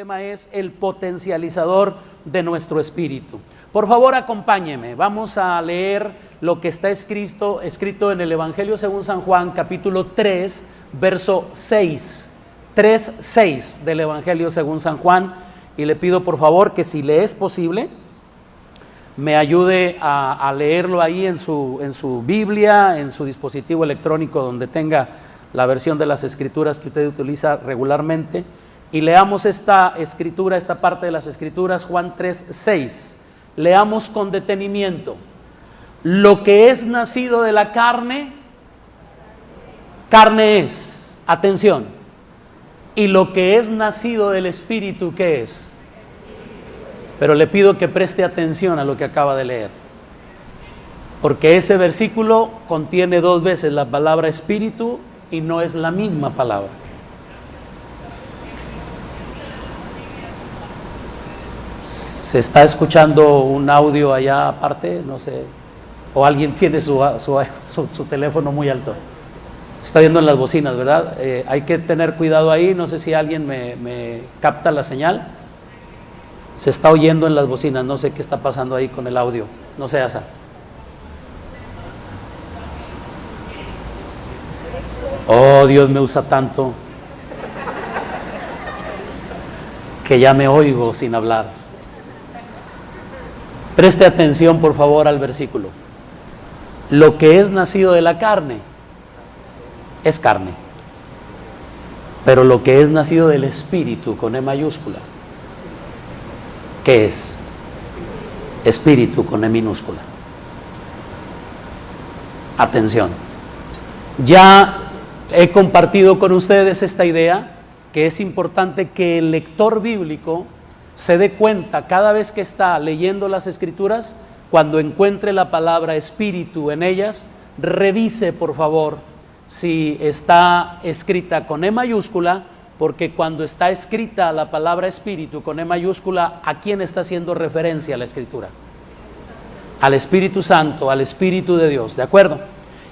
tema es el potencializador de nuestro espíritu. Por favor, acompáñeme. Vamos a leer lo que está escrito en el Evangelio según San Juan, capítulo 3, verso 6. 3:6 del Evangelio según San Juan. Y le pido por favor que, si le es posible, me ayude a leerlo ahí en su Biblia, en su dispositivo electrónico donde tenga la versión de las escrituras que usted utiliza regularmente, y leamos esta escritura, esta parte de las escrituras, Juan 3:6. Leamos con detenimiento. Lo que es nacido de la carne, carne es. Atención. Y lo que es nacido del Espíritu, ¿qué es? Pero le pido que preste atención a lo que acaba de leer, porque ese versículo contiene 2 veces la palabra espíritu y no es la misma palabra. ¿Se está escuchando un audio allá aparte? No sé. O alguien tiene su teléfono muy alto. Se está viendo en las bocinas, ¿verdad? Hay que tener cuidado ahí. No sé si alguien me capta la señal. Se está oyendo en las bocinas. No sé qué está pasando ahí con el audio. No sé, Asa. Oh, Dios me usa tanto que ya me oigo sin hablar. Preste atención, por favor, al versículo. Lo que es nacido de la carne es carne, pero lo que es nacido del Espíritu, con E mayúscula, ¿qué es? Espíritu, con E minúscula. Atención. Ya he compartido con ustedes esta idea, que es importante que el lector bíblico se dé cuenta cada vez que está leyendo las escrituras, cuando encuentre la palabra espíritu en ellas, revise por favor si está escrita con E mayúscula, porque cuando está escrita la palabra espíritu con E mayúscula, ¿a quién está haciendo referencia la escritura? Al Espíritu Santo, al Espíritu de Dios, ¿de acuerdo?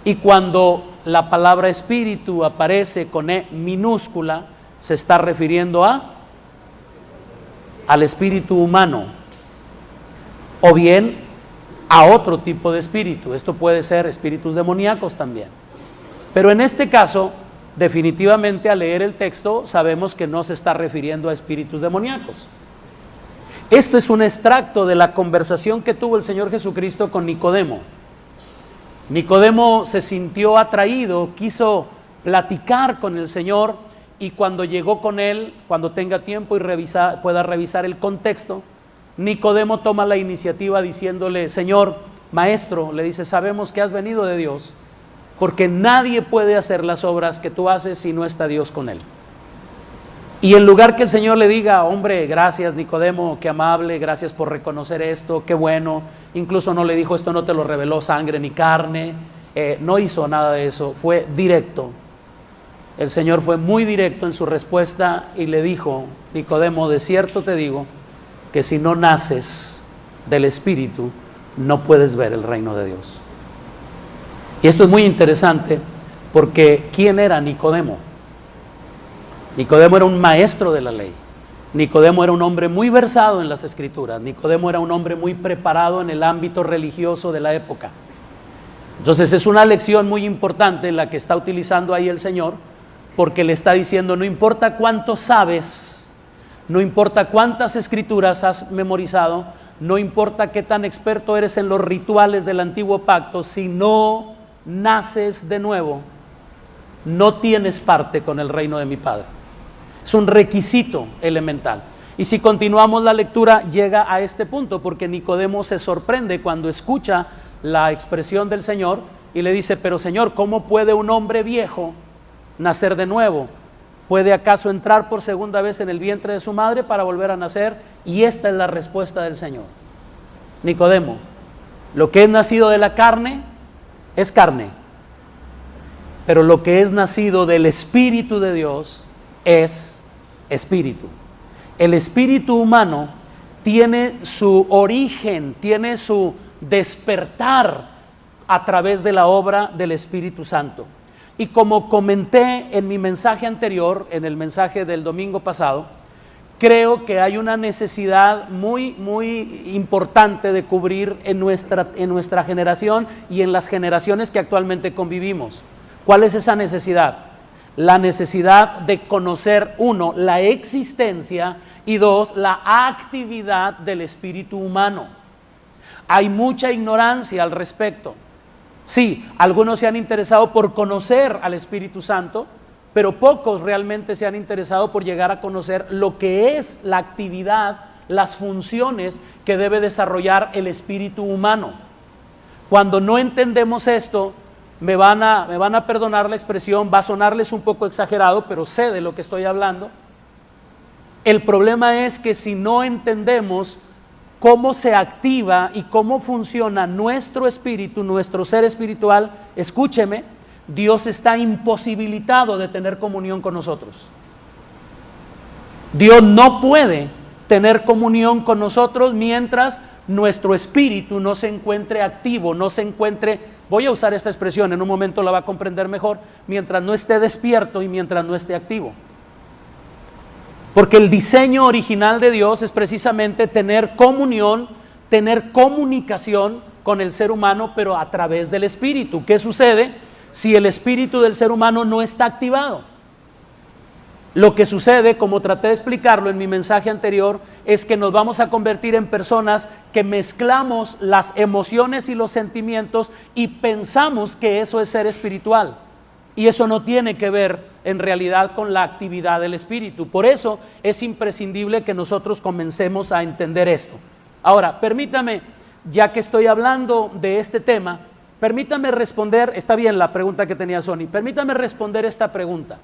Y cuando la palabra espíritu aparece con E minúscula, se está refiriendo al espíritu humano, o bien a otro tipo de espíritu. Esto puede ser espíritus demoníacos también, pero en este caso, definitivamente, al leer el texto sabemos que no se está refiriendo a espíritus demoníacos. Esto es un extracto de la conversación que tuvo el Señor Jesucristo con Nicodemo. Nicodemo se sintió atraído, quiso platicar con el Señor, y cuando llegó con él, cuando tenga tiempo y pueda revisar el contexto, Nicodemo toma la iniciativa diciéndole: Señor, maestro, le dice, sabemos que has venido de Dios, porque nadie puede hacer las obras que tú haces si no está Dios con él. Y en lugar que el Señor le diga: hombre, gracias Nicodemo, qué amable, gracias por reconocer esto, qué bueno, incluso no le dijo: esto no te lo reveló sangre ni carne, no hizo nada de eso, fue directo. El Señor fue muy directo en su respuesta y le dijo: Nicodemo, de cierto te digo que si no naces del Espíritu, no puedes ver el reino de Dios. Y esto es muy interesante, porque ¿quién era Nicodemo? Nicodemo era un maestro de la ley. Nicodemo era un hombre muy versado en las escrituras. Nicodemo era un hombre muy preparado en el ámbito religioso de la época. Entonces es una lección muy importante la que está utilizando ahí el Señor, porque le está diciendo: no importa cuánto sabes, no importa cuántas escrituras has memorizado, no importa qué tan experto eres en los rituales del antiguo pacto, si no naces de nuevo, no tienes parte con el reino de mi Padre. Es un requisito elemental. Y si continuamos la lectura, llega a este punto, porque Nicodemo se sorprende cuando escucha la expresión del Señor y le dice: pero Señor, ¿cómo puede un hombre viejo nacer de nuevo? ¿Puede acaso entrar por segunda vez en el vientre de su madre para volver a nacer? Y esta es la respuesta del Señor: Nicodemo, lo que es nacido de la carne es carne, pero lo que es nacido del Espíritu de Dios es espíritu. El espíritu humano tiene su origen, tiene su despertar a través de la obra del Espíritu Santo. Y como comenté en mi mensaje anterior, en el mensaje del domingo pasado, creo que hay una necesidad muy importante de cubrir en nuestra generación y en las generaciones que actualmente convivimos. ¿Cuál es esa necesidad? La necesidad de conocer, uno, la existencia, y dos, la actividad del espíritu humano. Hay mucha ignorancia al respecto. Sí, algunos se han interesado por conocer al Espíritu Santo, pero pocos realmente se han interesado por llegar a conocer lo que es la actividad, las funciones que debe desarrollar el espíritu humano. Cuando no entendemos esto, me van a perdonar la expresión, va a sonarles un poco exagerado, pero sé de lo que estoy hablando. El problema es que si no entendemos cómo se activa y cómo funciona nuestro espíritu, nuestro ser espiritual, escúcheme, Dios está imposibilitado de tener comunión con nosotros. Dios no puede tener comunión con nosotros mientras nuestro espíritu no se encuentre activo, no se encuentre, voy a usar esta expresión, en un momento la va a comprender mejor, mientras no esté despierto y mientras no esté activo. Porque el diseño original de Dios es precisamente tener comunión, tener comunicación con el ser humano, pero a través del espíritu. ¿Qué sucede si el espíritu del ser humano no está activado? Lo que sucede, como traté de explicarlo en mi mensaje anterior, es que nos vamos a convertir en personas que mezclamos las emociones y los sentimientos y pensamos que eso es ser espiritual. Y eso no tiene que ver en realidad con la actividad del espíritu. Por eso es imprescindible que nosotros comencemos a entender esto. Ahora, permítame, ya que estoy hablando de este tema, permítame responder, está bien la pregunta que tenía Sony, permítame responder esta pregunta.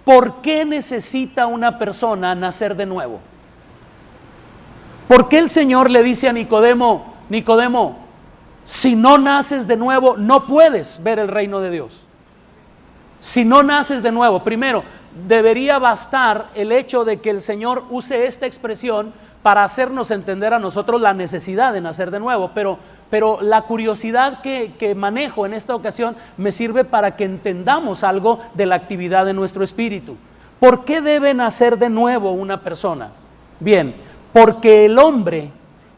¿Por qué necesita una persona nacer de nuevo? ¿Por qué el Señor le dice a Nicodemo, Nicodemo, si no naces de nuevo, no puedes ver el reino de Dios? Si no naces de nuevo, primero, debería bastar el hecho de que el Señor use esta expresión para hacernos entender a nosotros la necesidad de nacer de nuevo, pero la curiosidad que manejo en esta ocasión me sirve para que entendamos algo de la actividad de nuestro espíritu. ¿Por qué debe nacer de nuevo una persona? Bien, porque el hombre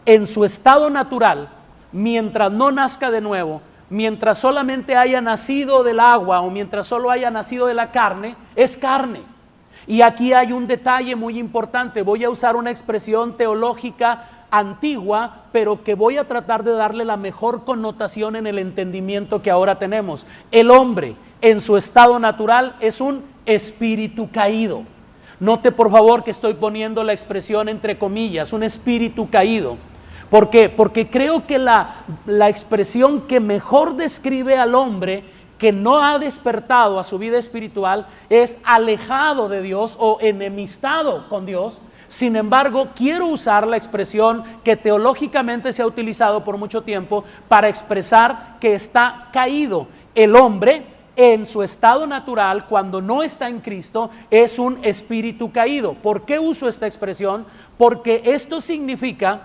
en su estado natural, mientras no nazca de nuevo, mientras solamente haya nacido del agua o mientras solo haya nacido de la carne, es carne. Y aquí hay un detalle muy importante. Voy a usar una expresión teológica antigua, pero que voy a tratar de darle la mejor connotación en el entendimiento que ahora tenemos. El hombre en su estado natural es un espíritu caído. Note por favor que estoy poniendo la expresión entre comillas, un espíritu caído. ¿Por qué? Porque creo que la expresión que mejor describe al hombre que no ha despertado a su vida espiritual es alejado de Dios o enemistado con Dios. Sin embargo, quiero usar la expresión que teológicamente se ha utilizado por mucho tiempo para expresar que está caído. El hombre en su estado natural, cuando no está en Cristo, es un espíritu caído. ¿Por qué uso esta expresión? Porque esto significa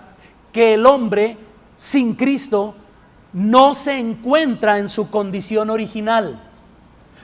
que el hombre sin Cristo no se encuentra en su condición original,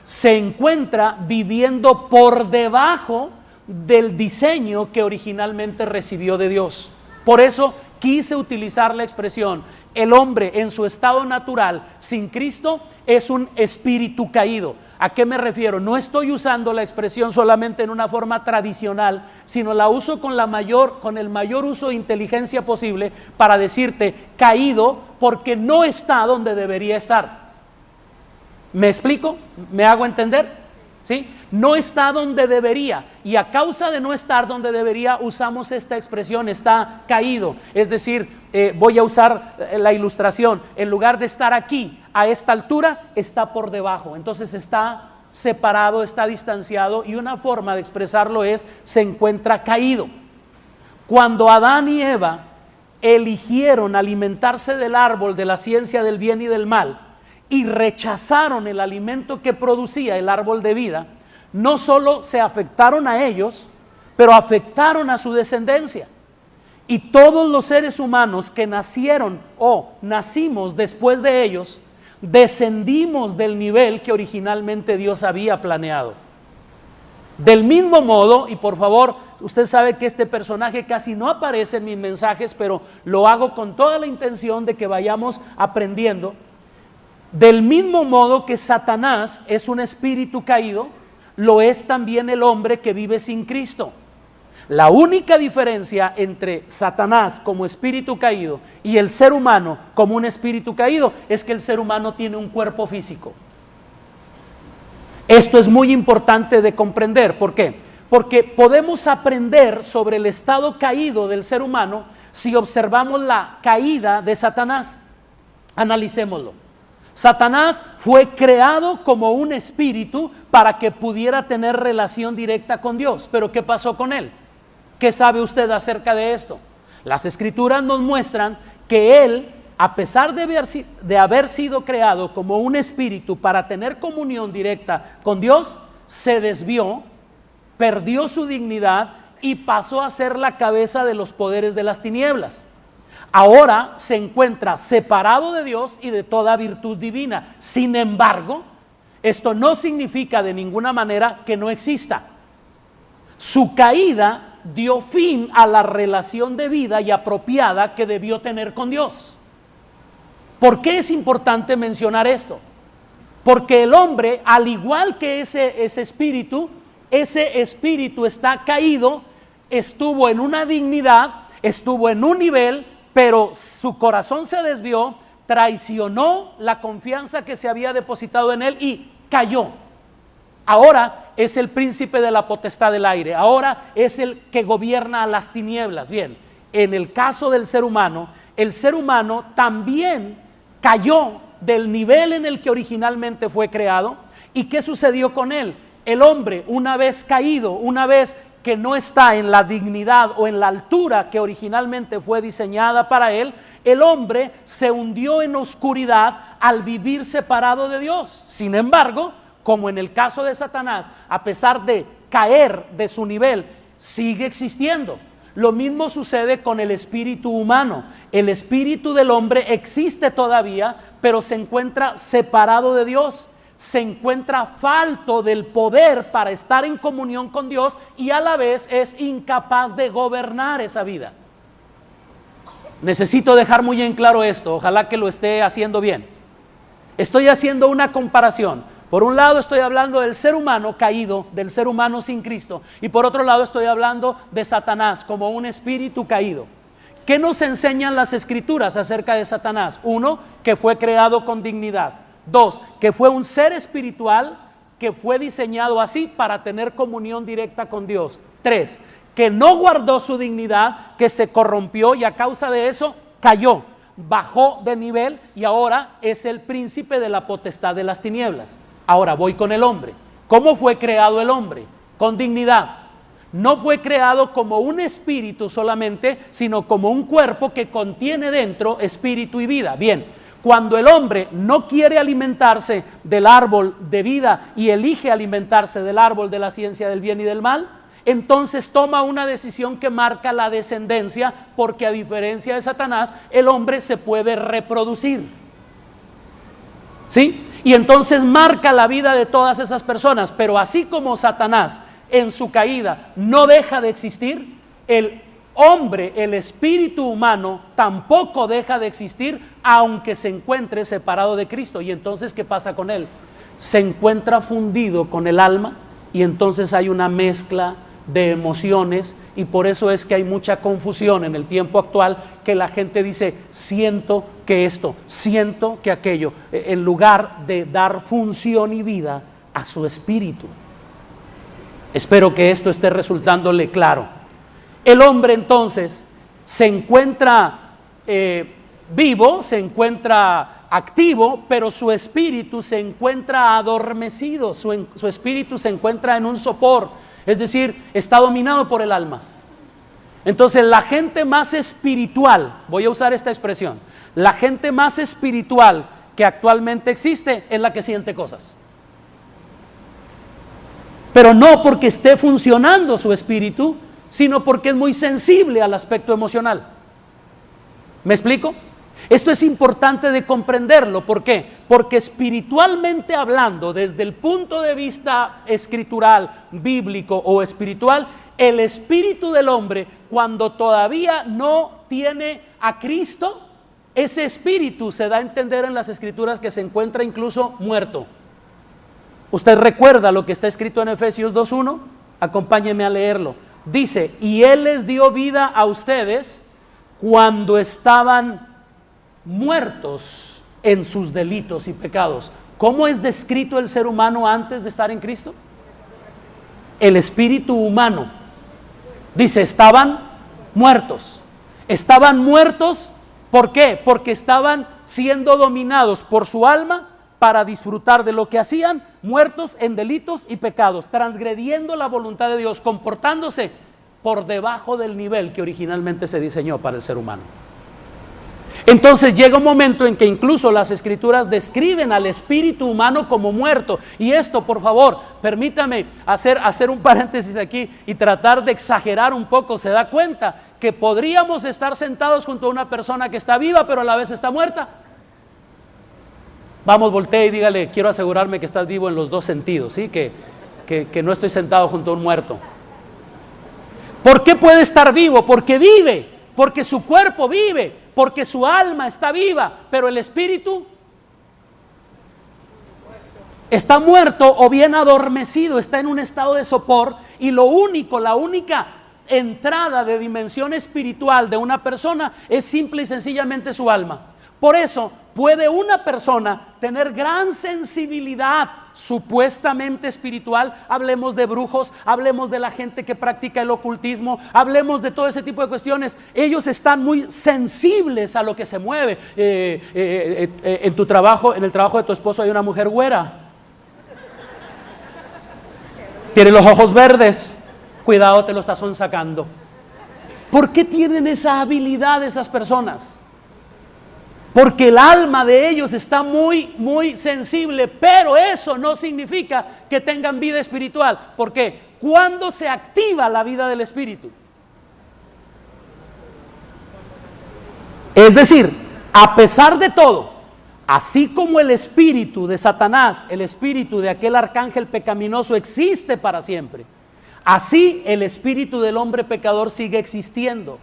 se encuentra viviendo por debajo del diseño que originalmente recibió de Dios. Por eso quise utilizar la expresión, el hombre en su estado natural sin Cristo es un espíritu caído. ¿A qué me refiero? No estoy usando la expresión solamente en una forma tradicional, sino la uso con el mayor uso de inteligencia posible para decirte caído porque no está donde debería estar. ¿Me explico? ¿Me hago entender? ¿Sí? No está donde debería, y a causa de no estar donde debería usamos esta expresión, está caído. Es decir, voy a usar la ilustración, en lugar de estar aquí a esta altura, está por debajo. Entonces está separado, está distanciado, y una forma de expresarlo es se encuentra caído. Cuando Adán y Eva eligieron alimentarse del árbol de la ciencia del bien y del mal y rechazaron el alimento que producía el árbol de vida, no solo se afectaron a ellos, pero afectaron a su descendencia. Y todos los seres humanos que nacieron o nacimos después de ellos, descendimos del nivel que originalmente Dios había planeado. Del mismo modo, y por favor, Usted sabe que este personaje casi no aparece en mis mensajes, pero lo hago con toda la intención de que vayamos aprendiendo. Del mismo modo que Satanás es un espíritu caído, lo es también el hombre que vive sin Cristo. La única diferencia entre Satanás como espíritu caído y el ser humano como un espíritu caído es que el ser humano tiene un cuerpo físico. Esto es muy importante de comprender. ¿Por qué? Porque podemos aprender sobre el estado caído del ser humano si observamos la caída de Satanás. Analicémoslo. Satanás fue creado como un espíritu para que pudiera tener relación directa con Dios. Pero ¿qué pasó con él? ¿Qué sabe usted acerca de esto? Las Escrituras nos muestran que él, a pesar de haber sido creado como un espíritu para tener comunión directa con Dios, se desvió, perdió su dignidad y pasó a ser la cabeza de los poderes de las tinieblas. Ahora se encuentra separado de Dios y de toda virtud divina. Sin embargo, esto no significa de ninguna manera que no exista. Su caída dio fin a la relación de vida y apropiada que debió tener con Dios. ¿Por qué es importante mencionar esto? Porque el hombre, al igual que ese espíritu está caído, estuvo en una dignidad, estuvo en un nivel, pero su corazón se desvió, traicionó la confianza que se había depositado en él y cayó. Ahora es el príncipe de la potestad del aire, ahora es el que gobierna a las tinieblas. Bien, en el caso del ser humano, el ser humano también cayó del nivel en el que originalmente fue creado. ¿Y qué sucedió con él? El hombre, una vez caído, una vez que no está en la dignidad o en la altura que originalmente fue diseñada para él, el hombre se hundió en oscuridad al vivir separado de Dios. Sin embargo, como en el caso de Satanás, a pesar de caer de su nivel, sigue existiendo. Lo mismo sucede con el espíritu humano. El espíritu del hombre existe todavía, pero se encuentra separado de Dios. Se encuentra falto del poder para estar en comunión con Dios y a la vez es incapaz de gobernar esa vida. Necesito dejar muy en claro esto, ojalá que lo esté haciendo bien. Estoy haciendo una comparación. Por un lado estoy hablando del ser humano caído, del ser humano sin Cristo, y por otro lado estoy hablando de Satanás como un espíritu caído. ¿Qué nos enseñan las Escrituras acerca de Satanás? Uno, que fue creado con dignidad. Dos, que fue un ser espiritual que fue diseñado así para tener comunión directa con Dios. Tres, que no guardó su dignidad, que se corrompió y a causa de eso cayó, bajó de nivel y ahora es el príncipe de la potestad de las tinieblas. Ahora voy con el hombre. ¿Cómo fue creado el hombre? Con dignidad. No fue creado como un espíritu solamente, sino como un cuerpo que contiene dentro espíritu y vida. Bien, cuando el hombre no quiere alimentarse del árbol de vida y elige alimentarse del árbol de la ciencia del bien y del mal, entonces toma una decisión que marca la descendencia, porque a diferencia de Satanás, el hombre se puede reproducir. ¿Sí? Y entonces marca la vida de todas esas personas. Pero así como Satanás en su caída no deja de existir, el hombre, el espíritu humano tampoco deja de existir, aunque se encuentre separado de Cristo. Y entonces, ¿qué pasa con él? Se encuentra fundido con el alma y entonces hay una mezcla de emociones, y por eso es que hay mucha confusión en el tiempo actual, que la gente dice, siento que esto, siento que aquello, en lugar de dar función y vida a su espíritu. Espero que esto esté resultándole claro. El hombre entonces se encuentra vivo, se encuentra activo, pero su espíritu se encuentra adormecido, su espíritu se encuentra en un sopor, es decir, está dominado por el alma. Entonces la gente más espiritual, voy a usar esta expresión, la gente más espiritual que actualmente existe es la que siente cosas. Pero no porque esté funcionando su espíritu, sino porque es muy sensible al aspecto emocional. ¿Me explico? Esto es importante de comprenderlo. ¿Por qué? Porque espiritualmente hablando, desde el punto de vista escritural, bíblico o espiritual, el espíritu del hombre, cuando todavía no tiene a Cristo, ese espíritu se da a entender en las Escrituras que se encuentra incluso muerto. ¿Usted recuerda lo que está escrito en Efesios 2:1? Acompáñeme a leerlo. Dice: y Él les dio vida a ustedes cuando estaban muertos en sus delitos y pecados. ¿Cómo es descrito el ser humano antes de estar en Cristo? El espíritu humano. Dice, estaban muertos. Estaban muertos, ¿por qué? Porque estaban siendo dominados por su alma para disfrutar de lo que hacían, muertos en delitos y pecados, transgrediendo la voluntad de Dios, comportándose por debajo del nivel que originalmente se diseñó para el ser humano. Entonces llega un momento en que incluso las Escrituras describen al espíritu humano como muerto. Y esto, por favor, permítame hacer un paréntesis aquí y tratar de exagerar un poco. ¿Se da cuenta que podríamos estar sentados junto a una persona que está viva pero a la vez está muerta? Vamos, voltee y dígale: quiero asegurarme que estás vivo en los dos sentidos, ¿sí? Que no estoy sentado junto a un muerto. ¿Por qué puede estar vivo? Porque vive, porque su cuerpo vive, porque su alma está viva, pero el espíritu está muerto o bien adormecido, está en un estado de sopor. Y la única entrada de dimensión espiritual de una persona es simple y sencillamente su alma. Por eso puede una persona tener gran sensibilidad supuestamente espiritual. Hablemos de brujos, hablemos de la gente que practica el ocultismo, hablemos de todo ese tipo de cuestiones. Ellos están muy sensibles a lo que se mueve. En tu trabajo, en el trabajo de tu esposo hay una mujer güera, tiene los ojos verdes, cuidado, te lo estás sacando. ¿Por qué tienen esa habilidad esas personas? Porque el alma de ellos está muy, muy sensible, pero eso no significa que tengan vida espiritual. ¿Por qué? ¿Cuándo se activa la vida del espíritu? Es decir, a pesar de todo, así como el espíritu de Satanás, el espíritu de aquel arcángel pecaminoso existe para siempre, así el espíritu del hombre pecador sigue existiendo.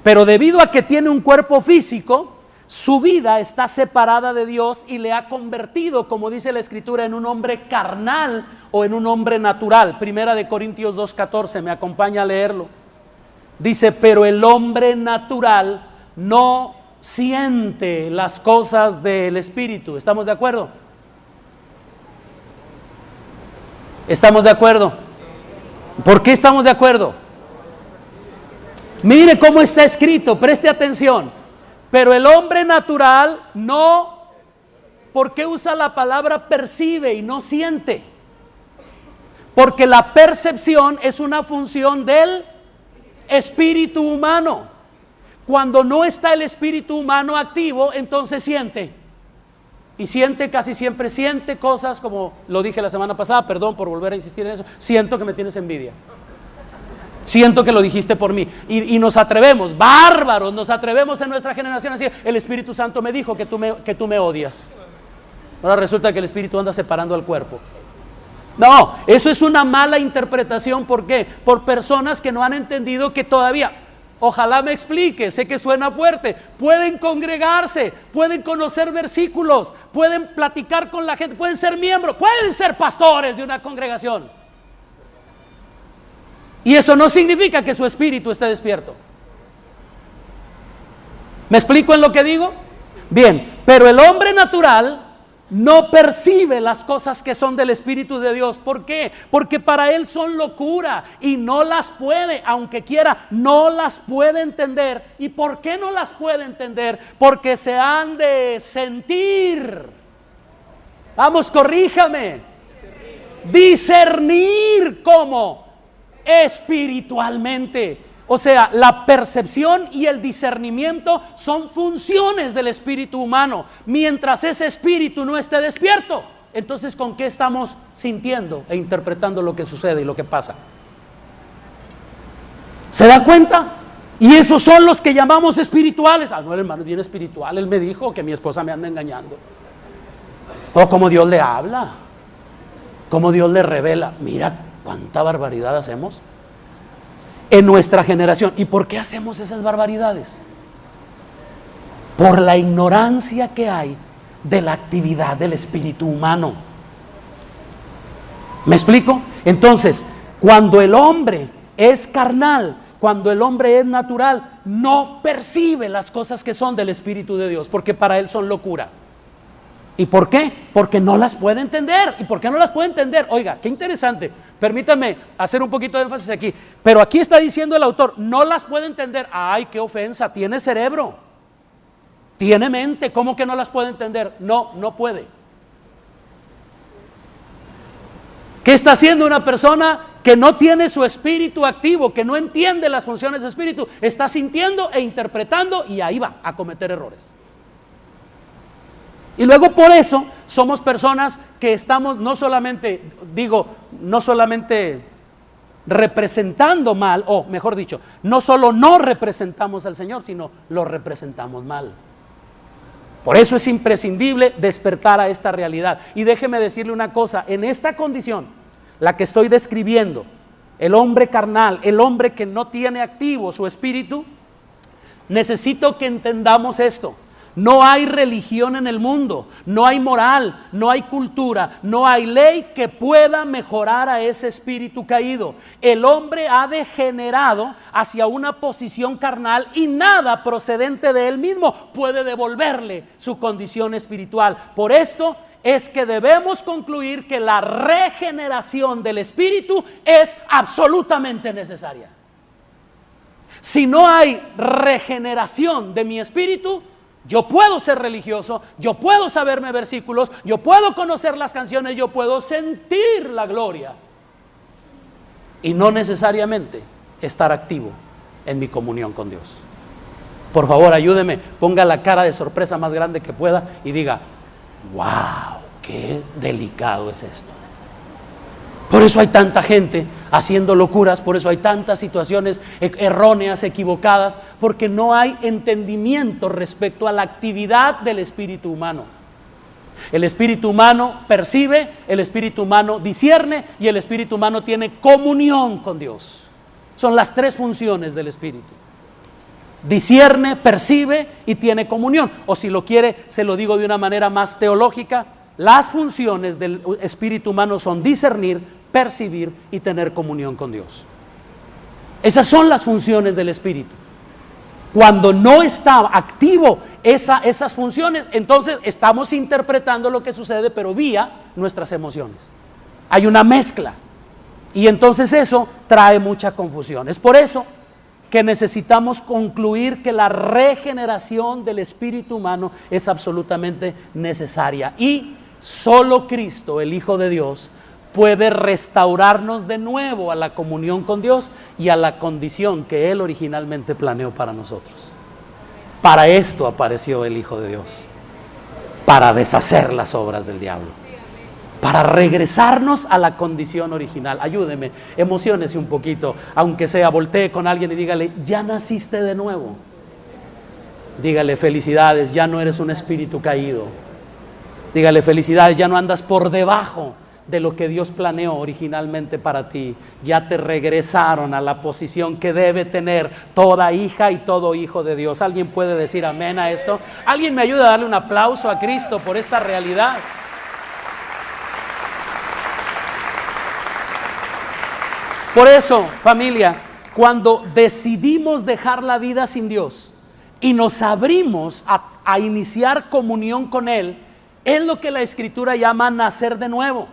Pero debido a que tiene un cuerpo físico, su vida está separada de Dios y le ha convertido, como dice la Escritura, en un hombre carnal o en un hombre natural. Primera de Corintios 2:14, me acompaña a leerlo. Dice: pero el hombre natural no siente las cosas del espíritu. ¿Estamos de acuerdo? ¿Estamos de acuerdo? ¿Por qué estamos de acuerdo? Mire cómo está escrito, preste atención. Pero el hombre natural no. ¿Por qué usa la palabra percibe y no siente? Porque la percepción es una función del espíritu humano. Cuando no está el espíritu humano activo, entonces siente. Y siente, casi siempre siente cosas como lo dije la semana pasada, perdón por volver a insistir en eso. Siento que me tienes envidia. Siento que lo dijiste por mí. Y nos atrevemos, bárbaros, nos atrevemos en nuestra generación a decir: el Espíritu Santo me dijo que tú me odias. Ahora resulta que el Espíritu anda separando al cuerpo. No, eso es una mala interpretación. ¿Por qué? Por personas que no han entendido que todavía, ojalá me explique, sé que suena fuerte, pueden congregarse, pueden conocer versículos, pueden platicar con la gente, pueden ser miembros, pueden ser pastores de una congregación. Y eso no significa que su espíritu esté despierto. ¿Me explico en lo que digo? Bien, pero el hombre natural no percibe las cosas que son del Espíritu de Dios. ¿Por qué? Porque para él son locura y no las puede, aunque quiera, no las puede entender. ¿Y por qué no las puede entender? Porque se han de sentir. Vamos, corríjame. Discernir. ¿Cómo? Espiritualmente. O sea, la percepción y el discernimiento son funciones del espíritu humano. Mientras ese espíritu no esté despierto, entonces ¿con qué estamos sintiendo e interpretando lo que sucede y lo que pasa? ¿Se da cuenta? Y esos son los que llamamos espirituales. No, el hermano es bien espiritual, él me dijo que mi esposa me anda engañando. O como Dios le habla, como Dios le revela. Mira cuánta barbaridad hacemos. en nuestra generación. ¿Y por qué hacemos esas barbaridades? Por la ignorancia que hay de la actividad del espíritu humano. ¿Me explico? Entonces, cuando el hombre es carnal, cuando el hombre es natural, no percibe las cosas que son del Espíritu de Dios, porque para él son locura. ¿Y por qué? Porque no las puede entender. ¿Y por qué no las puede entender? Oiga, qué interesante. Permítame hacer un poquito de énfasis aquí. Pero aquí está diciendo el autor, no las puede entender. Ay, qué ofensa, tiene cerebro, tiene mente, ¿cómo que no las puede entender? No, no puede. ¿Qué está haciendo una persona que no tiene su espíritu activo, que no entiende las funciones del espíritu? Está sintiendo e interpretando y ahí va a cometer errores. Y luego por eso somos personas que estamos no solamente representando mal, o mejor dicho, no solo no representamos al Señor, sino lo representamos mal. Por eso es imprescindible despertar a esta realidad. Y déjeme decirle una cosa, en esta condición, la que estoy describiendo, el hombre carnal, el hombre que no tiene activo su espíritu, necesito que entendamos esto. No hay religión en el mundo, no hay moral, no hay cultura, no hay ley que pueda mejorar a ese espíritu caído. El hombre ha degenerado hacia una posición carnal y nada procedente de él mismo puede devolverle su condición espiritual. Por esto es que debemos concluir que la regeneración del espíritu es absolutamente necesaria. Si no hay regeneración de mi espíritu, yo puedo ser religioso, yo puedo saberme versículos, yo puedo conocer las canciones, yo puedo sentir la gloria y no necesariamente estar activo en mi comunión con Dios. Por favor, ayúdeme, ponga la cara de sorpresa más grande que pueda y diga: wow, qué delicado es esto. Por eso hay tanta gente haciendo locuras, por eso hay tantas situaciones erróneas, equivocadas, porque no hay entendimiento respecto a la actividad del espíritu humano. El espíritu humano percibe, el espíritu humano discierne y el espíritu humano tiene comunión con Dios. Son las tres funciones del espíritu: discierne, percibe y tiene comunión. O si lo quiere, se lo digo de una manera más teológica, las funciones del espíritu humano son discernir, percibir y tener comunión con Dios. Esas son las funciones del espíritu. Cuando no está activo esas funciones, entonces estamos interpretando lo que sucede, pero vía nuestras emociones. Hay una mezcla y entonces eso trae mucha confusión. Es por eso que necesitamos concluir que la regeneración del espíritu humano es absolutamente necesaria, y solo Cristo, el Hijo de Dios, puede restaurarnos de nuevo a la comunión con Dios y a la condición que Él originalmente planeó para nosotros. Para esto apareció el Hijo de Dios, para deshacer las obras del diablo, para regresarnos a la condición original. Ayúdeme, emociónese un poquito, aunque sea, voltee con alguien y dígale: ya naciste de nuevo. Dígale: felicidades, ya no eres un espíritu caído. Dígale: felicidades, ya no andas por debajo de lo que Dios planeó originalmente para ti. Ya te regresaron a la posición que debe tener toda hija y todo hijo de Dios. ¿Alguien puede decir amén a esto? ¿Alguien me ayuda a darle un aplauso a Cristo por esta realidad? Por eso, familia, cuando decidimos dejar la vida sin Dios y nos abrimos a iniciar comunión con Él, es lo que la Escritura llama nacer de nuevo.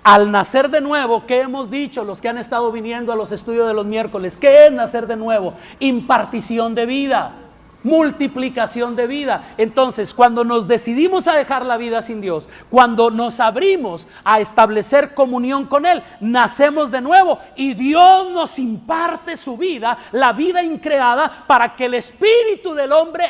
Al nacer de nuevo, ¿qué hemos dicho los que han estado viniendo a los estudios de los miércoles? ¿Qué es nacer de nuevo? Impartición de vida, multiplicación de vida. Entonces, cuando nos decidimos a dejar la vida sin Dios, cuando nos abrimos a establecer comunión con Él, nacemos de nuevo y Dios nos imparte su vida, la vida increada, para que el espíritu del hombre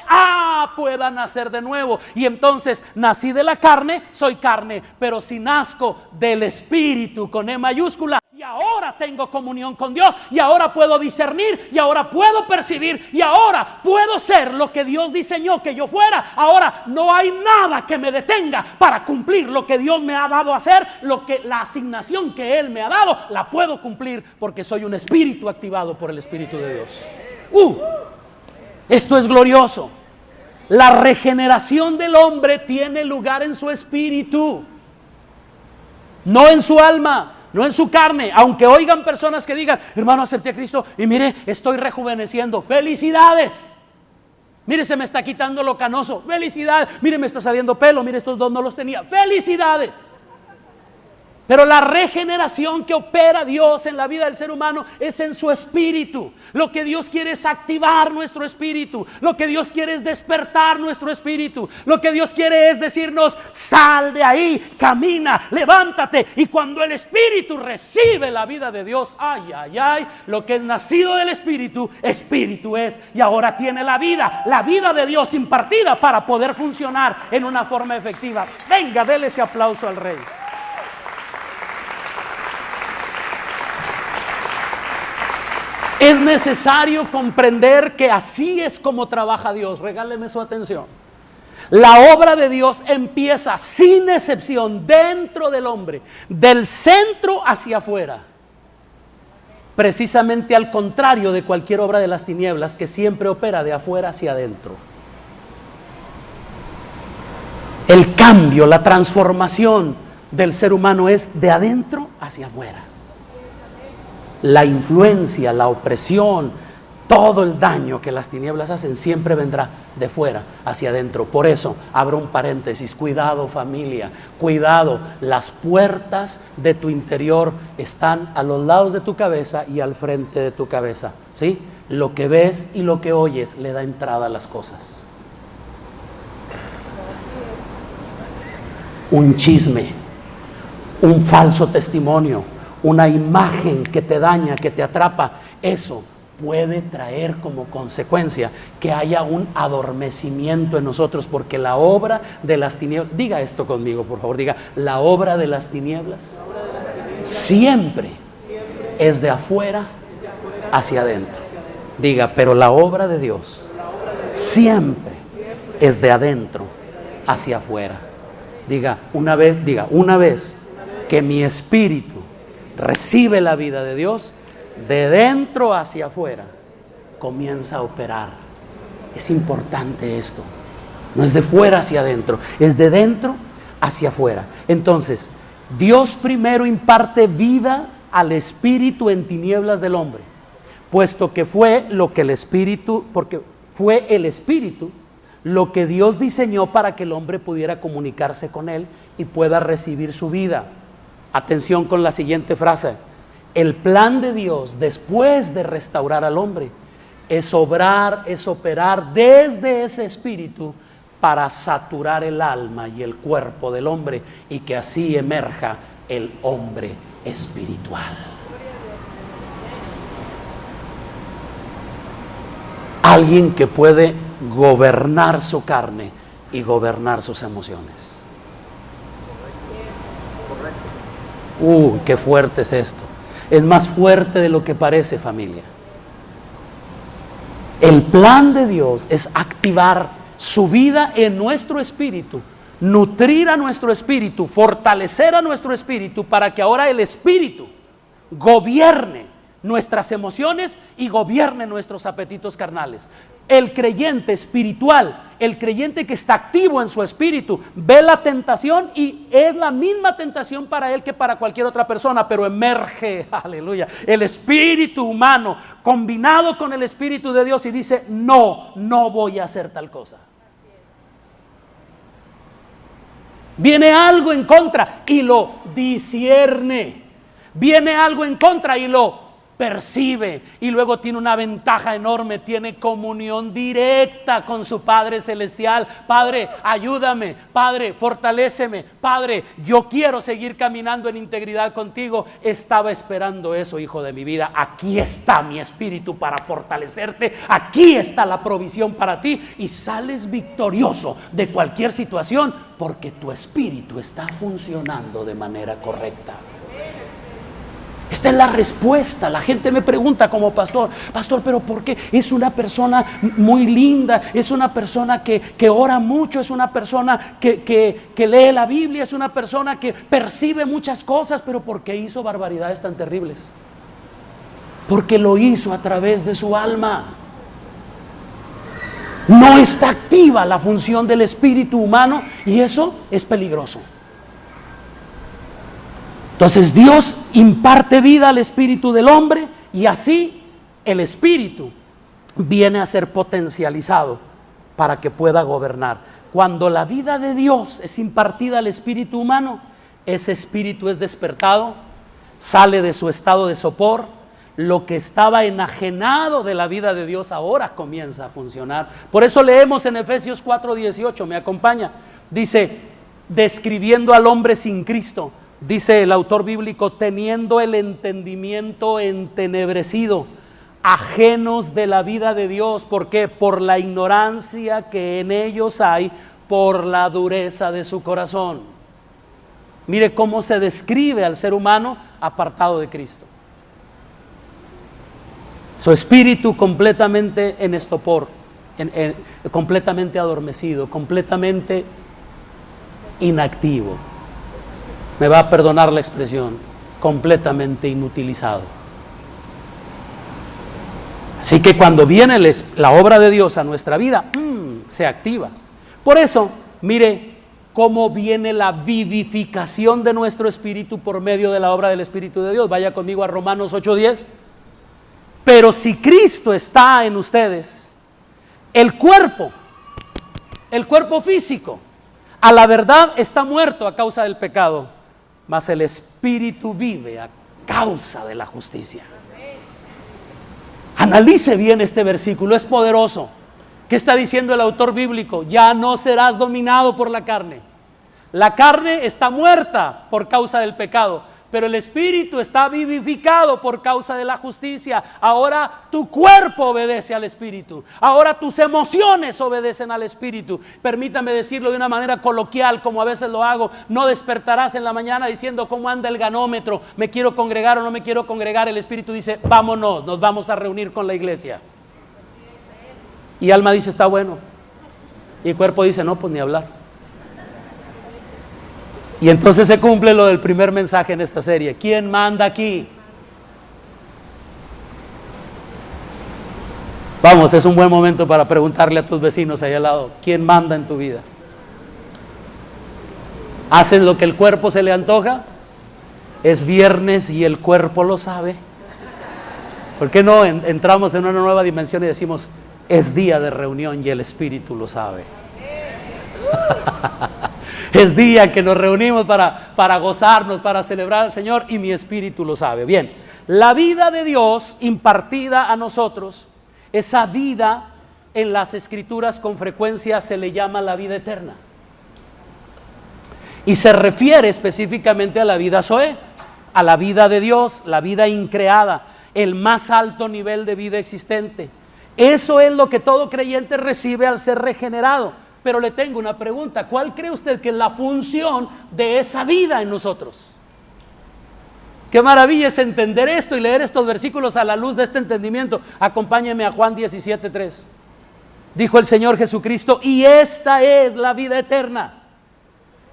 pueda nacer de nuevo. Y entonces, nací de la carne, soy carne, pero si nazco del espíritu con E mayúscula, y ahora tengo comunión con Dios, y ahora puedo discernir, y ahora puedo percibir, y ahora puedo ser lo que Dios diseñó que yo fuera. Ahora no hay nada que me detenga para cumplir lo que Dios me ha dado a hacer. La asignación que Él me ha dado, la puedo cumplir porque soy un espíritu activado por el Espíritu de Dios. Esto es glorioso. La regeneración del hombre tiene lugar en su espíritu, no en su alma, no en su carne. Aunque oigan personas que digan: hermano, acepté a Cristo y mire, estoy rejuveneciendo. ¡Felicidades! Mire, se me está quitando lo canoso. ¡Felicidades! Mire, me está saliendo pelo. Mire, estos dos no los tenía. ¡Felicidades! Pero la regeneración que opera Dios en la vida del ser humano es en su espíritu. Lo que Dios quiere es activar nuestro espíritu. Lo que Dios quiere es despertar nuestro espíritu. Lo que Dios quiere es decirnos: sal de ahí, camina, levántate. Y cuando el espíritu recibe la vida de Dios, ay, ay, ay, lo que es nacido del espíritu, espíritu es. Y ahora tiene la vida de Dios impartida para poder funcionar en una forma efectiva. Venga, dele ese aplauso al Rey. Es necesario comprender que así es como trabaja Dios. Regáleme su atención. La obra de Dios empieza sin excepción dentro del hombre, del centro hacia afuera. Precisamente al contrario de cualquier obra de las tinieblas, que siempre opera de afuera hacia adentro. El cambio, la transformación del ser humano es de adentro hacia afuera. La influencia, la opresión, todo el daño que las tinieblas hacen siempre vendrá de fuera hacia adentro. Por eso, abro un paréntesis: cuidado, familia, cuidado. Las puertas de tu interior están a los lados de tu cabeza y al frente de tu cabeza, ¿sí? Lo que ves y lo que oyes le da entrada a las cosas. Un chisme, un falso testimonio, una imagen que te daña, que te atrapa, eso puede traer como consecuencia que haya un adormecimiento en nosotros, porque la obra de las tinieblas, diga esto conmigo por favor, diga: la obra de las tinieblas siempre es de afuera hacia adentro. Diga: pero la obra de Dios siempre es de adentro hacia afuera. Diga una vez que mi espíritu recibe la vida de Dios, de dentro hacia afuera comienza a operar. Es importante esto. No es de fuera hacia adentro, es de dentro hacia afuera. Entonces, Dios primero imparte vida al espíritu en tinieblas del hombre, puesto que fue lo que el espíritu, porque fue el espíritu lo que Dios diseñó para que el hombre pudiera comunicarse con él y pueda recibir su vida. Atención con la siguiente frase: el plan de Dios después de restaurar al hombre es obrar, es operar desde ese espíritu para saturar el alma y el cuerpo del hombre, y que así emerja el hombre espiritual. Alguien que puede gobernar su carne y gobernar sus emociones. Qué fuerte es esto. Es más fuerte de lo que parece, familia. El plan de Dios es activar su vida en nuestro espíritu, nutrir a nuestro espíritu, fortalecer a nuestro espíritu, para que ahora el espíritu gobierne nuestras emociones y gobierne nuestros apetitos carnales. El creyente espiritual, el creyente que está activo en su espíritu, ve la tentación y es la misma tentación para él que para cualquier otra persona, pero emerge, aleluya, el espíritu humano combinado con el espíritu de Dios y dice: no voy a hacer tal cosa. Viene algo en contra y lo discierne. Viene algo en contra y lo percibe, y luego tiene una ventaja enorme: tiene comunión directa con su Padre Celestial. Padre, ayúdame. Padre, fortaléceme. Padre, yo quiero seguir caminando en integridad contigo. Estaba esperando eso, hijo de mi vida. Aquí está mi espíritu para fortalecerte. Aquí está la provisión para ti, y sales victorioso de cualquier situación porque tu espíritu está funcionando de manera correcta. Esta es la respuesta. La gente me pregunta como pastor, pero ¿por qué? Es una persona muy linda, es una persona que ora mucho, es una persona que lee la Biblia, es una persona que percibe muchas cosas, pero ¿por qué hizo barbaridades tan terribles? Porque lo hizo a través de su alma. No está activa la función del espíritu humano y eso es peligroso. Entonces Dios imparte vida al espíritu del hombre y así el espíritu viene a ser potencializado para que pueda gobernar. Cuando la vida de Dios es impartida al espíritu humano, ese espíritu es despertado, sale de su estado de sopor. Lo que estaba enajenado de la vida de Dios ahora comienza a funcionar. Por eso leemos en Efesios 4:18, me acompaña. Dice, describiendo al hombre sin Cristo, dice el autor bíblico, teniendo el entendimiento entenebrecido, ajenos de la vida de Dios. ¿Por qué? Por la ignorancia que en ellos hay, por la dureza de su corazón. Mire cómo se describe al ser humano apartado de Cristo. Su espíritu completamente en estopor, completamente adormecido, completamente inactivo. Me va a perdonar la expresión, completamente inutilizado. Así que cuando viene la obra de Dios a nuestra vida, se activa. Por eso, mire cómo viene la vivificación de nuestro espíritu por medio de la obra del Espíritu de Dios. Vaya conmigo a Romanos 8:10. Pero si Cristo está en ustedes, el cuerpo físico, a la verdad está muerto a causa del pecado, mas el espíritu vive a causa de la justicia. Analice bien este versículo, es poderoso. ¿Qué está diciendo el autor bíblico? Ya no serás dominado por la carne. La carne está muerta por causa del pecado, pero el espíritu está vivificado por causa de la justicia. Ahora tu cuerpo obedece al espíritu. Ahora tus emociones obedecen al espíritu. Permítame decirlo de una manera coloquial, como a veces lo hago. No despertarás en la mañana diciendo cómo anda el ganómetro, me quiero congregar o no me quiero congregar. El espíritu dice, vámonos, nos vamos a reunir con la iglesia. Y alma dice, está bueno. Y el cuerpo dice, no, pues ni hablar. Y entonces se cumple lo del primer mensaje en esta serie. ¿Quién manda aquí? Vamos, es un buen momento para preguntarle a tus vecinos ahí al lado, ¿quién manda en tu vida? ¿Hacen lo que el cuerpo se le antoja? Es viernes y el cuerpo lo sabe. ¿Por qué no entramos en una nueva dimensión y decimos, es día de reunión y el espíritu lo sabe? Es día que nos reunimos para gozarnos, para celebrar al Señor y mi espíritu lo sabe. Bien, la vida de Dios impartida a nosotros, esa vida en las escrituras con frecuencia se le llama la vida eterna. Y se refiere específicamente a la vida Zoé, a la vida de Dios, la vida increada, el más alto nivel de vida existente. Eso es lo que todo creyente recibe al ser regenerado. Pero le tengo una pregunta, ¿cuál cree usted que es la función de esa vida en nosotros? Qué maravilla es entender esto y leer estos versículos a la luz de este entendimiento. Acompáñeme a Juan 17:3. Dijo el Señor Jesucristo, y esta es la vida eterna,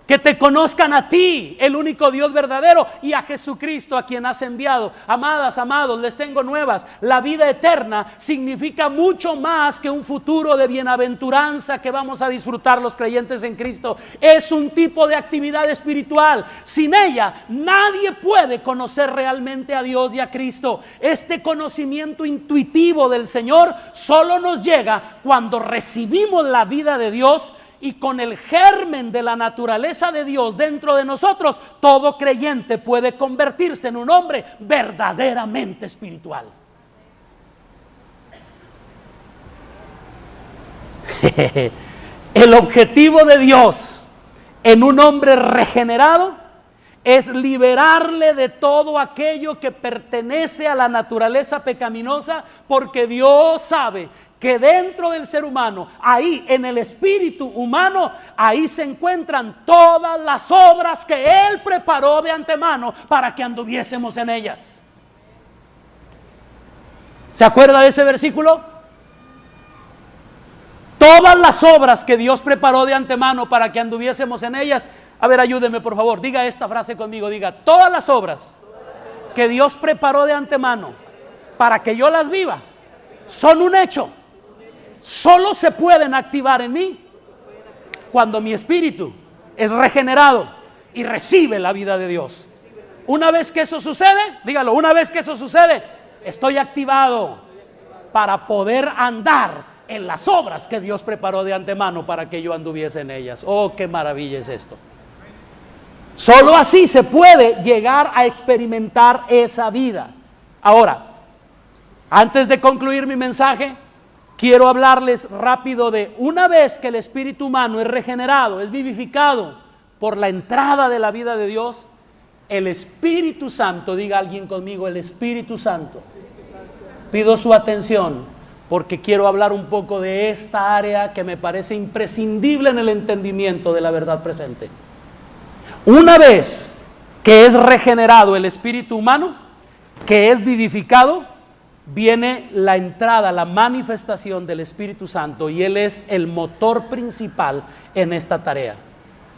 que te conozcan a ti, el único Dios verdadero, y a Jesucristo a quien has enviado. Amadas, amados, les tengo nuevas. La vida eterna significa mucho más que un futuro de bienaventuranza que vamos a disfrutar los creyentes en Cristo. Es un tipo de actividad espiritual. Sin ella, nadie puede conocer realmente a Dios y a Cristo. Este conocimiento intuitivo del Señor solo nos llega cuando recibimos la vida de Dios. Y con el germen de la naturaleza de Dios dentro de nosotros, todo creyente puede convertirse en un hombre verdaderamente espiritual. El objetivo de Dios en un hombre regenerado es liberarle de todo aquello que pertenece a la naturaleza pecaminosa, porque Dios sabe que dentro del ser humano, ahí en el espíritu humano, ahí se encuentran todas las obras que Él preparó de antemano para que anduviésemos en ellas. ¿Se acuerda de ese versículo? Todas las obras que Dios preparó de antemano para que anduviésemos en ellas. A ver, ayúdeme por favor, diga esta frase conmigo, diga: todas las obras que Dios preparó de antemano para que yo las viva son un hecho. Solo se pueden activar en mí cuando mi espíritu es regenerado y recibe la vida de Dios. Una vez que eso sucede, dígalo, una vez que eso sucede, estoy activado para poder andar en las obras que Dios preparó de antemano para que yo anduviese en ellas. Oh, qué maravilla es esto. Solo así se puede llegar a experimentar esa vida. Ahora, antes de concluir mi mensaje, quiero hablarles rápido de una vez que el espíritu humano es regenerado, es vivificado por la entrada de la vida de Dios, el Espíritu Santo, diga alguien conmigo, el Espíritu Santo. Pido su atención porque quiero hablar un poco de esta área que me parece imprescindible en el entendimiento de la verdad presente. Una vez que es regenerado el espíritu humano, que es vivificado, viene la entrada, la manifestación del Espíritu Santo, y Él es el motor principal en esta tarea.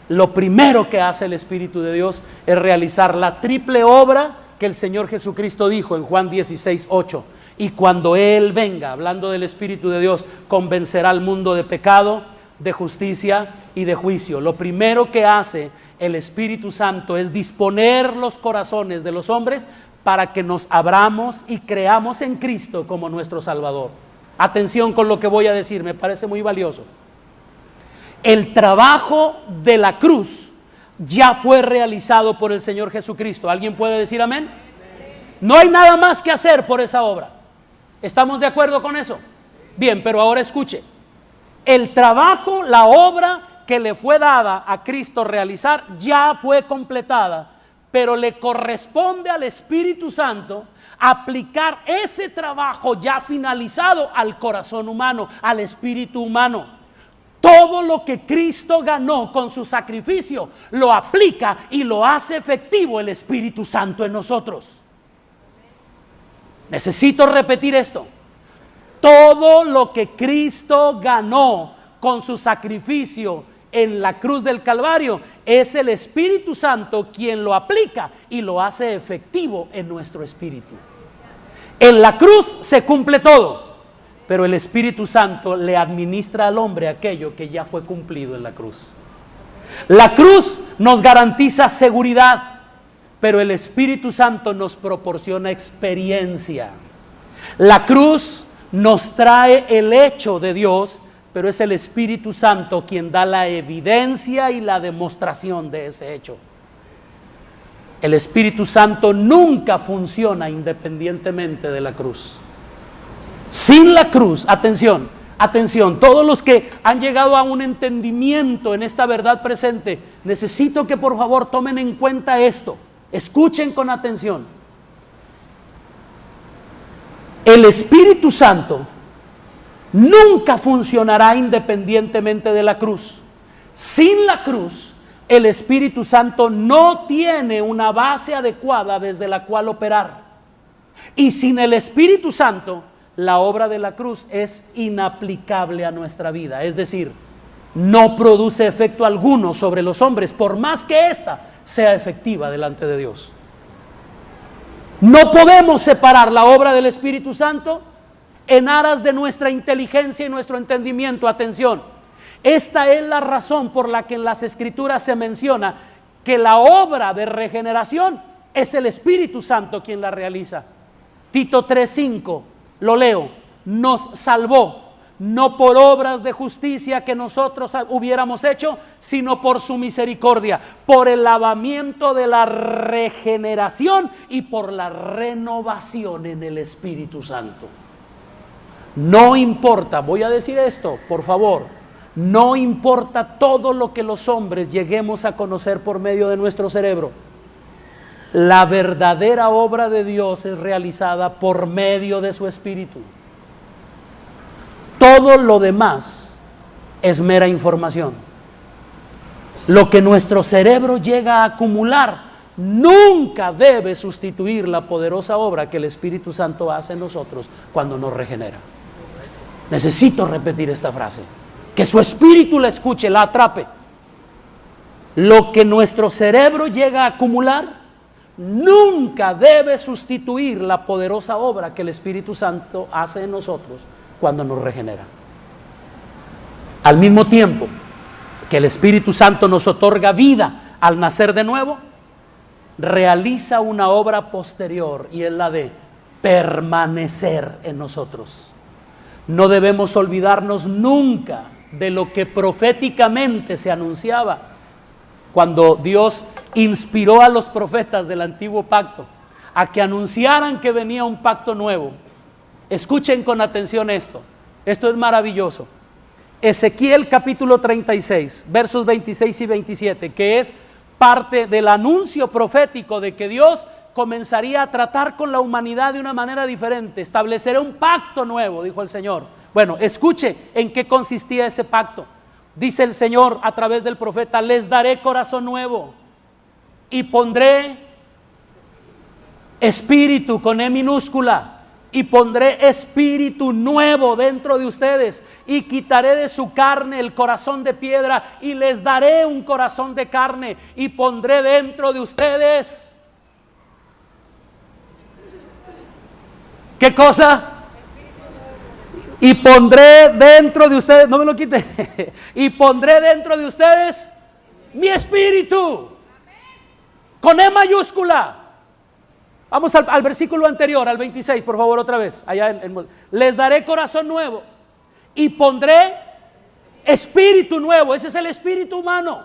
Lo primero que hace el Espíritu de Dios es realizar la triple obra que el Señor Jesucristo dijo en Juan 16:8. Y cuando Él venga, hablando del Espíritu de Dios, convencerá al mundo de pecado, de justicia y de juicio. Lo primero que hace el Espíritu Santo es disponer los corazones de los hombres para que nos abramos y creamos en Cristo como nuestro Salvador. Atención con lo que voy a decir, me parece muy valioso. El trabajo de la cruz ya fue realizado por el Señor Jesucristo. ¿Alguien puede decir amén? No hay nada más que hacer por esa obra. ¿Estamos de acuerdo con eso? Bien, pero ahora escuche. El trabajo, la obra que le fue dada a Cristo realizar ya fue completada, pero le corresponde al Espíritu Santo aplicar ese trabajo ya finalizado al corazón humano, al espíritu humano. Todo lo que Cristo ganó con su sacrificio lo aplica y lo hace efectivo el Espíritu Santo en nosotros. Necesito repetir esto. Todo lo que Cristo ganó con su sacrificio en la cruz del Calvario es el Espíritu Santo quien lo aplica y lo hace efectivo en nuestro espíritu. En la cruz se cumple todo, pero el Espíritu Santo le administra al hombre aquello que ya fue cumplido en la cruz. La cruz nos garantiza seguridad, pero el Espíritu Santo nos proporciona experiencia. La cruz nos trae el hecho de Dios, pero es el Espíritu Santo quien da la evidencia y la demostración de ese hecho. El Espíritu Santo nunca funciona independientemente de la cruz. Sin la cruz, atención, atención, todos los que han llegado a un entendimiento en esta verdad presente, necesito que por favor tomen en cuenta esto, escuchen con atención. El Espíritu Santo nunca funcionará independientemente de la cruz. Sin la cruz, el Espíritu Santo no tiene una base adecuada desde la cual operar. Y sin el Espíritu Santo, la obra de la cruz es inaplicable a nuestra vida. Es decir, no produce efecto alguno sobre los hombres, por más que ésta sea efectiva delante de Dios. No podemos separar la obra del Espíritu Santo en aras de nuestra inteligencia y nuestro entendimiento. Atención, esta es la razón por la que en las Escrituras se menciona que la obra de regeneración es el Espíritu Santo quien la realiza. Tito 3:5, lo leo: nos salvó, no por obras de justicia que nosotros hubiéramos hecho, sino por su misericordia, por el lavamiento de la regeneración y por la renovación en el Espíritu Santo. No importa, voy a decir esto, por favor, no importa todo lo que los hombres lleguemos a conocer por medio de nuestro cerebro. La verdadera obra de Dios es realizada por medio de su Espíritu. Todo lo demás es mera información. Lo que nuestro cerebro llega a acumular nunca debe sustituir la poderosa obra que el Espíritu Santo hace en nosotros cuando nos regenera. Necesito repetir esta frase, que su espíritu la escuche, la atrape. Lo que nuestro cerebro llega a acumular nunca debe sustituir la poderosa obra que el Espíritu Santo hace en nosotros cuando nos regenera. Al mismo tiempo que el Espíritu Santo nos otorga vida al nacer de nuevo, realiza una obra posterior, y es la de permanecer en nosotros. No debemos olvidarnos nunca de lo que proféticamente se anunciaba cuando Dios inspiró a los profetas del antiguo pacto a que anunciaran que venía un pacto nuevo. Escuchen con atención esto es maravilloso. Ezequiel capítulo 36, versos 26 y 27, que es parte del anuncio profético de que Dios comenzaría a tratar con la humanidad de una manera diferente. Estableceré un pacto nuevo, dijo el Señor. Bueno, escuche en qué consistía ese pacto. Dice el Señor a través del profeta: les daré corazón nuevo y pondré espíritu con E minúscula, y pondré espíritu nuevo dentro de ustedes, y quitaré de su carne el corazón de piedra, y les daré un corazón de carne, y pondré dentro de ustedes. ¿Qué cosa? Y pondré dentro de ustedes, no me lo quite, y pondré dentro de ustedes mi espíritu, con E mayúscula. Vamos al versículo anterior, al 26, por favor, otra vez. Les daré corazón nuevo y pondré espíritu nuevo. Ese es el espíritu humano.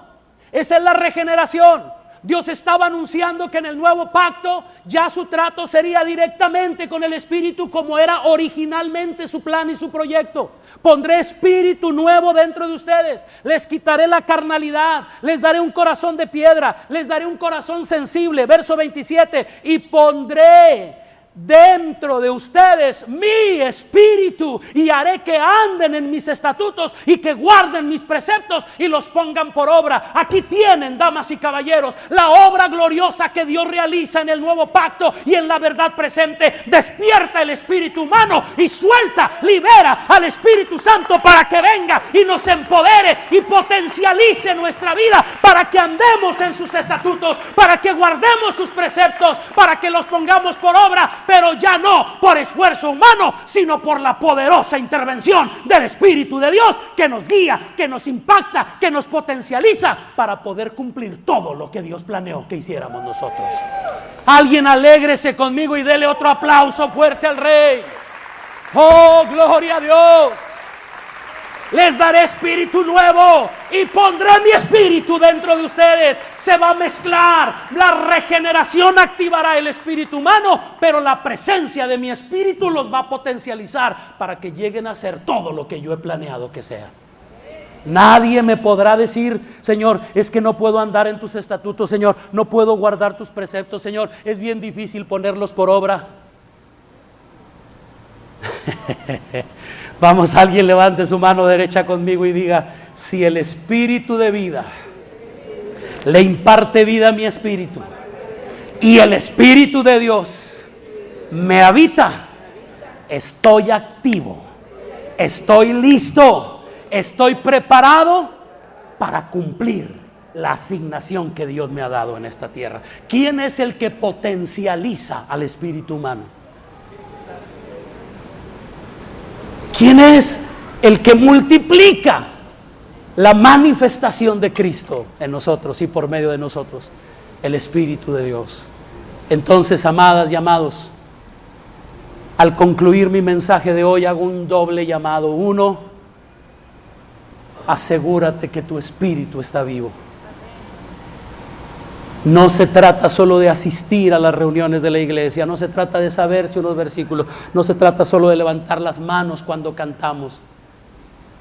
Esa es la regeneración. Dios estaba anunciando que en el nuevo pacto ya su trato sería directamente con el espíritu, como era originalmente su plan y su proyecto. Pondré espíritu nuevo dentro de ustedes, les quitaré la carnalidad, les daré un corazón de piedra, les daré un corazón sensible. Verso 27, y pondré dentro de ustedes mi espíritu, y haré que anden en mis estatutos y que guarden mis preceptos y los pongan por obra. Aquí tienen, damas y caballeros, la obra gloriosa que Dios realiza en el nuevo pacto y en la verdad presente. Despierta el espíritu humano y suelta, libera al Espíritu Santo para que venga y nos empodere y potencialice nuestra vida, para que andemos en sus estatutos, para que guardemos sus preceptos, para que los pongamos por obra, pero ya no por esfuerzo humano, sino por la poderosa intervención del Espíritu de Dios, que nos guía, que nos impacta, que nos potencializa para poder cumplir todo lo que Dios planeó que hiciéramos nosotros. Alguien alégrese conmigo y dele otro aplauso fuerte al Rey. Oh, gloria a Dios. Les daré espíritu nuevo y pondré mi espíritu dentro de ustedes. Se va a mezclar. La regeneración activará el espíritu humano, pero la presencia de mi espíritu los va a potencializar para que lleguen a ser todo lo que yo he planeado que sean. Nadie me podrá decir: Señor, es que no puedo andar en tus estatutos, Señor, no puedo guardar tus preceptos, Señor, es bien difícil ponerlos por obra. Vamos, alguien levante su mano derecha conmigo y diga: si el espíritu de vida le imparte vida a mi espíritu y el Espíritu de Dios me habita, estoy activo, estoy listo, estoy preparado para cumplir la asignación que Dios me ha dado en esta tierra. ¿Quién es el que potencializa al espíritu humano? ¿Quién es el que multiplica la manifestación de Cristo en nosotros y por medio de nosotros? El Espíritu de Dios. Entonces, amadas y amados, al concluir mi mensaje de hoy hago un doble llamado. Uno, asegúrate que tu espíritu está vivo. No se trata solo de asistir a las reuniones de la iglesia, no se trata de saberse unos versículos, no se trata solo de levantar las manos cuando cantamos.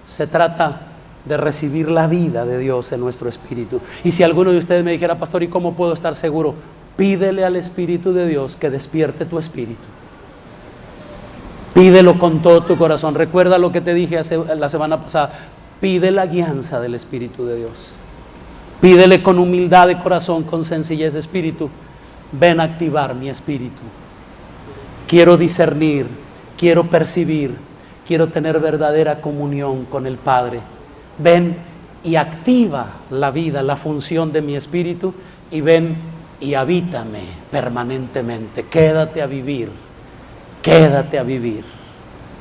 Se trata de recibir la vida de Dios en nuestro espíritu. Y si alguno de ustedes me dijera: pastor, ¿y cómo puedo estar seguro? Pídele al Espíritu de Dios que despierte tu espíritu. Pídelo con todo tu corazón. Recuerda lo que te dije la semana pasada: pide la guianza del Espíritu de Dios. Pídele con humildad de corazón, con sencillez de espíritu: ven a activar mi espíritu. Quiero discernir, quiero percibir, quiero tener verdadera comunión con el Padre. Ven y activa la vida, la función de mi espíritu, y ven y habítame permanentemente. Quédate a vivir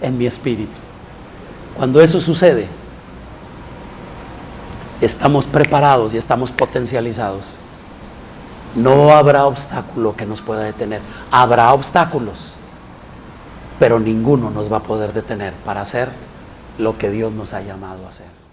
en mi espíritu. Cuando eso sucede, estamos preparados y estamos potencializados. No habrá obstáculo que nos pueda detener. Habrá obstáculos, pero ninguno nos va a poder detener para hacer lo que Dios nos ha llamado a hacer.